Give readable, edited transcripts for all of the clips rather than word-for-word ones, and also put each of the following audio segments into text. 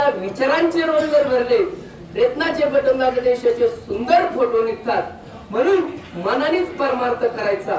आपल्या विचारांचे रोल जर भरले, प्रयत्नाचे बटन दाबले, यशाचे सुंदर फोटो निघतात. म्हणून मनानेच परमार्थ करायचा.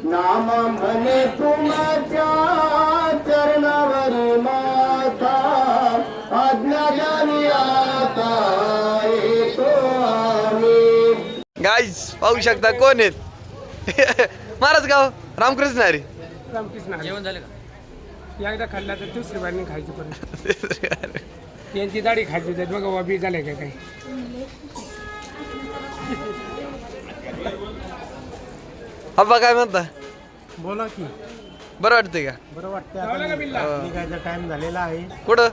नाम म्हणे तुमच्या चरणावरी माता, आज्ञा द्यावी आता येतो आम्ही. गाईज पाहू शकता कोण आहेत. महाराज गाव रामकृष्ण हरी. रामकृष्ण जेवण झालं का? एकदा खाल्ला तर दुसरी बार नाही खायची परत. यांची दाढी खायची होती बघा वाबी झालंय का काही. अब्बा काय म्हणता? बोला की. बरं वाटतंय का? बरं वाटतंय. आता निघायचा टाइम झालेला आहे. कुठं?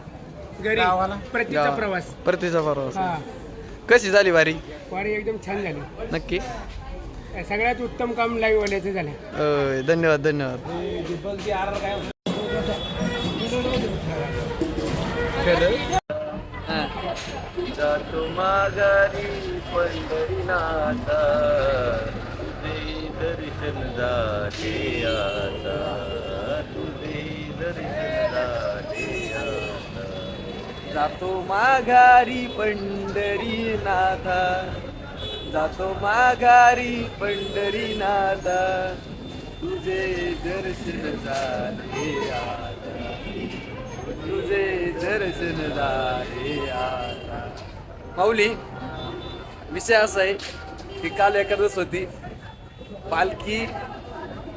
घरी गावाला. प्रतीचा प्रवास. परतीचा प्रवास. हा कशी झाली वारी? वारी एकदम छान झाली. नक्की. सगळ्यात उत्तम काम लाईव्ह वाल्याचं झालं. धन्यवाद धन्यवाद. जातो माघारी पंढरीनाथा, तुझे दर्शन झाले आता, तुझे दर्शन झाले आता. जातो माघारी पंढरीनाथा, जातो माघारी पंढरीनाथा, तुझे दर्शन झाले आता, तुझे दर्शन झाले आता. माऊली, विषय असा आहे की काल एकादश होती, पालखी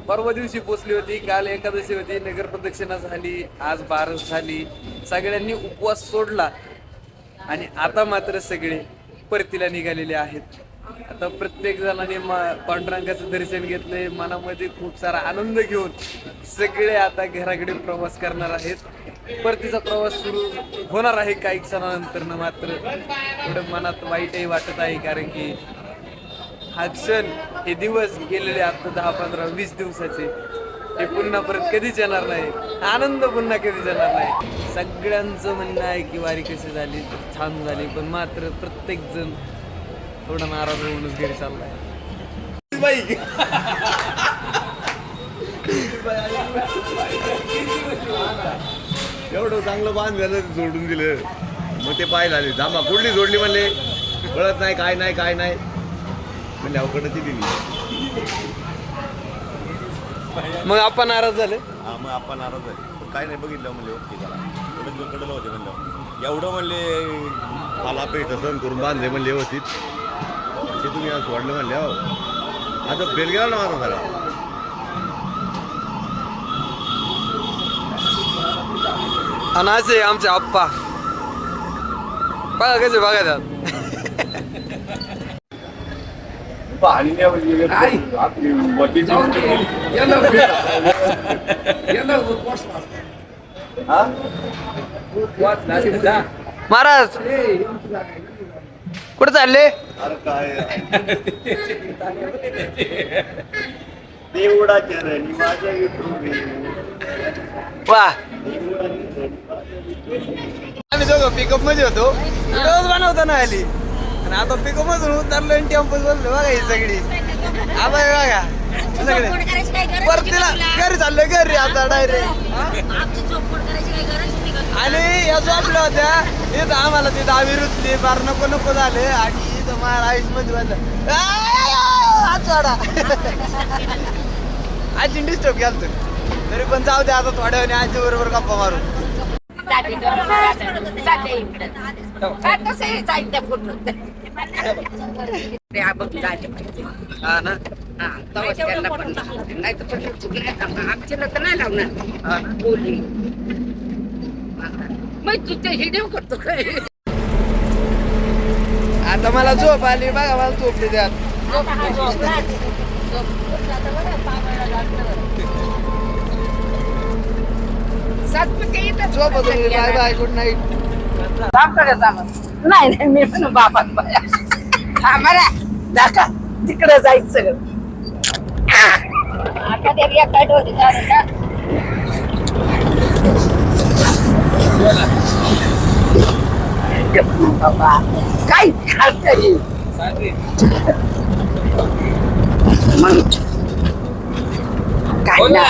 परवा दिवशी पोचली होती, काल एकादशी होती, नगर प्रदक्षिणा झाली, आज बारस झाली, सगळ्यांनी उपवास सोडला आणि आता मात्र सगळे परतीला निघालेले आहेत. आता प्रत्येक जणांनी पांडुरंगाचं दर्शन घेतलंय, मनामध्ये खूप सारा आनंद घेऊन सगळे आता घराकडे प्रवास करणार आहेत. परतीचा प्रवास सुरू होणार आहे काही क्षणानंतर. मात्र थोडं मनात वाईटही वाटत आहे, कारण की हा क्षण, हे दिवस गेलेले आता 10, 15, 20 दिवसाचे, हे पुन्हा परत कधीच येणार नाही. आनंद पुन्हा कधीच येणार नाही. सगळ्यांचं म्हणणं आहे की वारी कशी झाली, छान झाली, पण मात्र प्रत्येक जण थोडा नाराज होऊनच घरी चाललाय. एवढं चांगलं बांध झालं, जोडून दिलं, मग ते पाय झाले. धामा कुठली जोडली म्हणले, कळत नाही, काय नाही काय नाही म्हणजे अवकडची दिली. मग आपण नाराज झाले. हा, मग आपण नाराज झाले. पण काय नाही बघितलं म्हणले, ओके चला एवढं कडलं होते म्हणलं, एवढं म्हणले मला पेट सण करून बांधले म्हणले व्यवस्थित, ते तुम्ही आज सोडलं म्हणले. हो आता फेल गेला ना माझा झाला. आणि असे आमचे आप्पा बघा कसे बघा त्यात. महाराज कुठे चालले? अरे काय देवडा चरणी माझ्या वा, आम्ही दोघं पिकअप मध्ये होतो, रोज बनवताना आली, आणि आता पिकअप मधून उतरलो आणि टेम्पो बोललो. बघा ही सगळी आबाई बघा सगळे परतीला घरी चाललोय, घरी आता डायरेक्ट. आणि या झोपल्या होत्या इथं, आम्हाला तिथं आम्ही रुचली, फार नको नको झाले, आणि इथं मला आईस मध्ये बनलं हात सोडा. आजी डिस्टर्ब केलं तरी पण जाऊ दे, आता थोड्या वेळाने आजी बरोबर गप्पा मारू. हा ना, आमचे लग्न नाही लावणार बोलली मग तुझ्या हिडिओ करतो काय. आता मला झोप आली बघा, मला झोपली त्यात. सातपुते इथं बाय बाय गुड नाईट. नाही नाही मी पण बापात बाया आम्हाला दाखा तिकडे जायचं आता ते काय डोळे बाबा काय खाते मग काय ना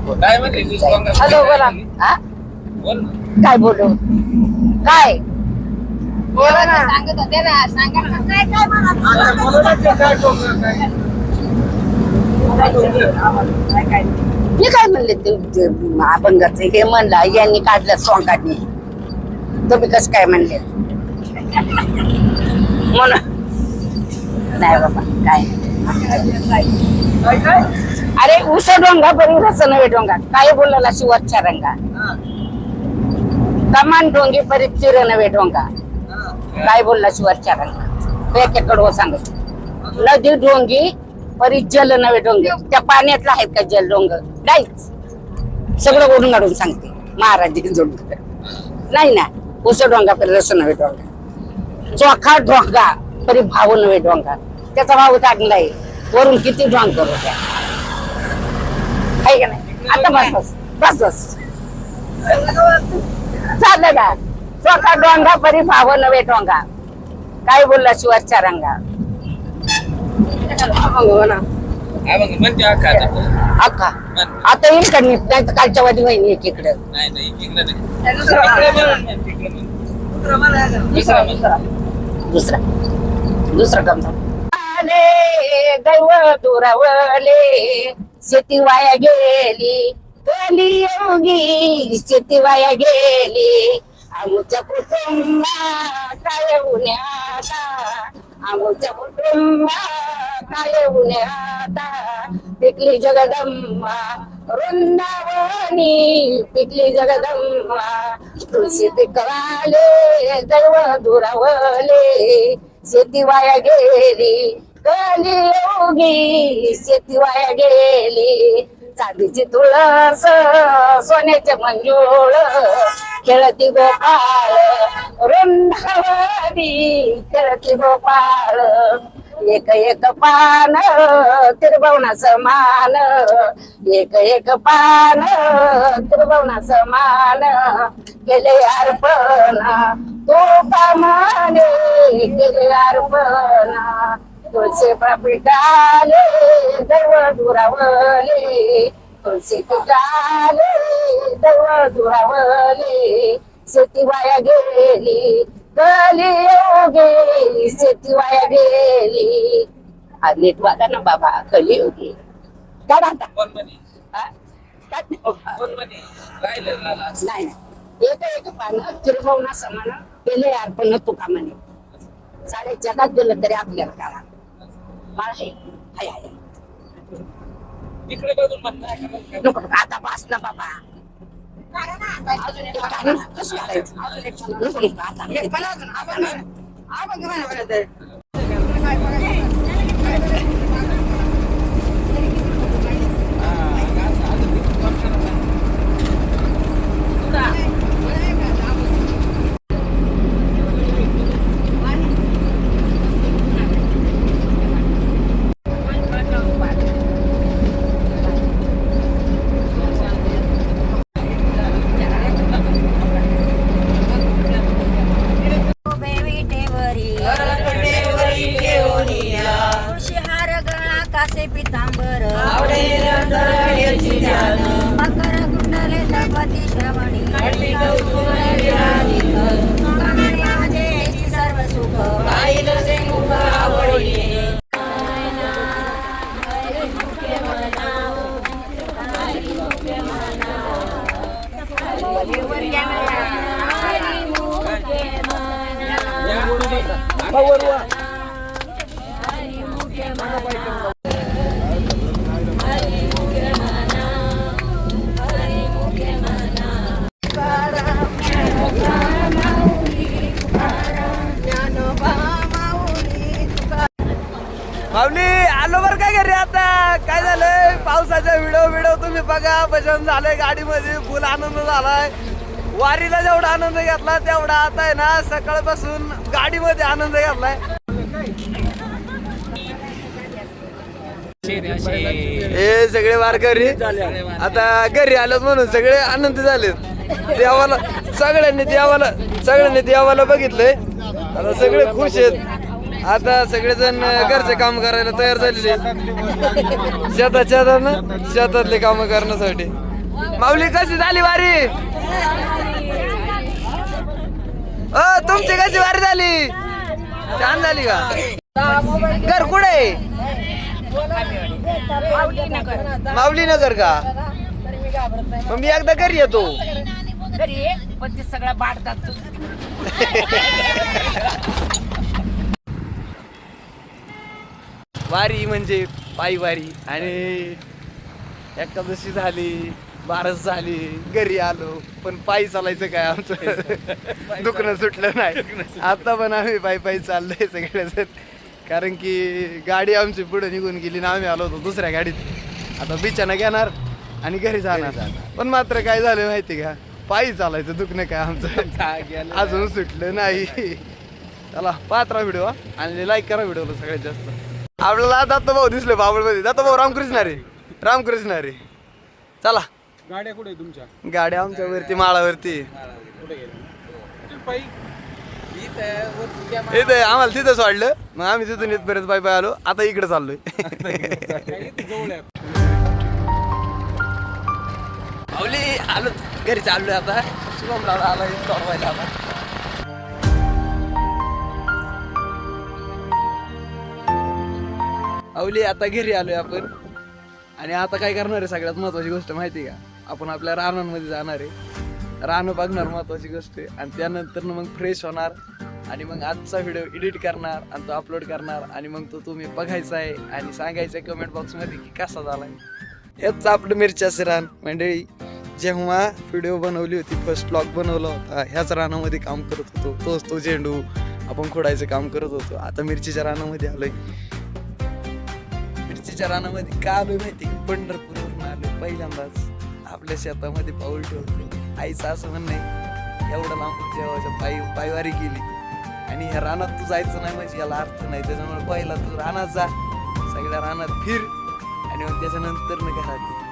हॅलो बोला हा काय बोलू काय बोला ना सांगत होते ना सांगा ना काय काय मी काय म्हणले ते अभंगाचं हे म्हणला यांनी काढलं सॉंग काढणे तुम्ही कसं काय म्हणले म्हणून नाही बाबा काय अरे उस डोंगा बरी रस नव्हे डोंगा काय बोलला शिवरच्या रंगा कमान डोंगी परी चिर नव्हे डोंगा काय बोलला शिवरच्या रंगा एकेकडं सांगत नदी डोंगी परी जल नव्हे डोंगे त्या पाण्यातला आहेत का जल डोंग नाहीच सगळं ओढून काढून सांगते महाराज जोड नाही ना उस डोंगा परी रस नव्हे डोंगा चोखा डोंगा परी भाव नव्हे डोंगा त्याचा भाव चांगलाय वरून किती ड्रॉंग करू त्या आहे का नाही आता बस बस बस चाललं का चोखा डोंगा परी भाव नव्हे डोंगा काय बोलला शिवरच्या रंगा अक्का आता येईल का नाही तर कालच्या वादी वहिनी एकीकडे दुसरा दुसरा काम आले दैव दुरावले शेती वाया गेली कलियुगी शेती वाया गेली आमच्या कुटुंबा काय उन्याता आमच्या कुटुंबा काय उन्याता पिकली जगदंबा वृंदावनी पिकली जगदंबा तुळशी पिकवाले दैव दुरावले शेती वाया गेली कलियुगी शेती वाया गेली चांदीची तुळस सोन्याचे मंजूळ खेळती गोपाळ वृंदावनी खेळती गोपाळ एक एक पान त्रिभुवना समान एक एक पान त्रिभुवना समान केले अर्पण तो कामाने केले अर्पण तुळशी पिकाले दैव दुरावले तुळशी पिकाले दैव दुरावले शेती वाया गेली कलियुगी शेती वाया गेली नीट वागा ना बाबा कलियुगी काय राहता नाही एक एक पानं त्रिभुवना समान केले अर्पण तुका म्हणे सारे जगात गेलं तरी आपल्याला काळा मला हे हाय हाय नको आता बस ना बाबा अजून एक कसं करायचं नको नको आता हे पण अजून आपण पितांबर मकर कुंडले तपती श्रवणी सर्व सुख माऊली आलो बर काय घरी आता काय काय झालंय पावसाचा व्हिडिओ तुम्ही बघा भजन झालंय गाडीमध्ये फुल आनंद झालाय वारीला जेवढा आनंद घेतला तेवढा आता आहे ना सकाळपासून गाडीमध्ये आनंद घेतलाय हे सगळे वारकरी आता घरी आलेत म्हणून सगळे आनंदी झालेत देवाला सगळ्यांनी देवाला बघितलंय आता सगळे खुश आहेत आता सगळेजण घरचे काम करायला तयार झालेले शेतातले काम करण्यासाठी माऊली कशी झाली वारी तुमची कशी वारी झाली छान झाली का घर कुठे माऊली नगर का मग मी एकदा घरी येतो पण ते सगळं बाटतात वारी म्हणजे पायी वारी आणि एकादशी झाली बारस झाली घरी आलो पण पायी चालायचं काय आमचं दुखणं सुटलं नाही आता पण आम्ही पायी चाललोय सगळेजण कारण की गाडी आमची पुढे निघून गेली ना आम्ही आलो होतो दुसऱ्या गाडीत आता बिचाना घेणार आणि घरी जाणार पण मात्र काय झालं माहिती का पायी चालायचं दुखणं काय आमचं अजून सुटलं नाही चला पात्रा व्हिडिओ आणि लाईक करा व्हिडिओला सगळ्यात जास्त आपल्याला दत्तभाऊ दिसले बाबळमध्ये दत्तभाऊ रामकृष्ण रे चला गाड्या कुठे तुमच्या गाड्या आमच्या वरती माळावरती इथे आम्हाला तिथं सोडलं मग आम्ही तिथून इथपर्यंत पाय आलो आता इकडे चाललोय पावली आलो घरी चाललोय आता शुभम दादा आला सोडवायला आता आवली आता घरी आलोय आपण आणि आता काय करणार आहे सगळ्यात महत्वाची गोष्ट माहिती का आपण आपल्या रानांमध्ये जाणार आहे रानं बघणार महत्वाची गोष्ट आहे आणि त्यानंतर मग फ्रेश होणार आणि मग आजचा व्हिडिओ एडिट करणार आणि तो अपलोड करणार आणि मग तो तुम्ही बघायचा आहे आणि सांगायचं आहे कमेंट बॉक्समध्ये की कसा झालाय हेच आपलं मिरच्याचं रान मंडळी जेव्हा व्हिडिओ बनवली होती फर्स्ट ब्लॉग बनवला होता ह्याच रानामध्ये काम करत होतो तोच तो झेंडू आपण खोडायचं काम करत होतो आता मिरचीच्या रानामध्ये आलोय मिरचीच्या रानामध्ये का आलोय माहिती पंढरपूरवरून आलोय पहिल्यांदाच आपल्या शेतामध्ये पाऊल ठेवतो आईचं असं म्हणणं आहे एवढं लांब देवाच्या पायवारी केली आणि ह्या रानात तू जायचं नाही म्हणजे याला अर्थ नाही त्याच्यामुळे पहिला तू रानात जा सगळ्या रानात फिर आणि मग त्याच्यानंतर न घरात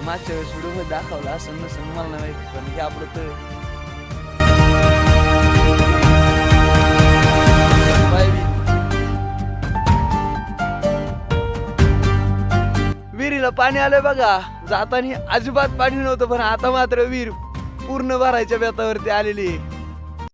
मागच्या वेळेस व्हिडिओ मध्ये दाखवला असं नसेल मला नाही माहिती पण हे आपलं तळ विहिरीला पाणी आलंय बघा जाताना अजिबात पाणी नव्हतं पण आता मात्र विहीर पूर्ण भरायच्या बेतावरती आलेली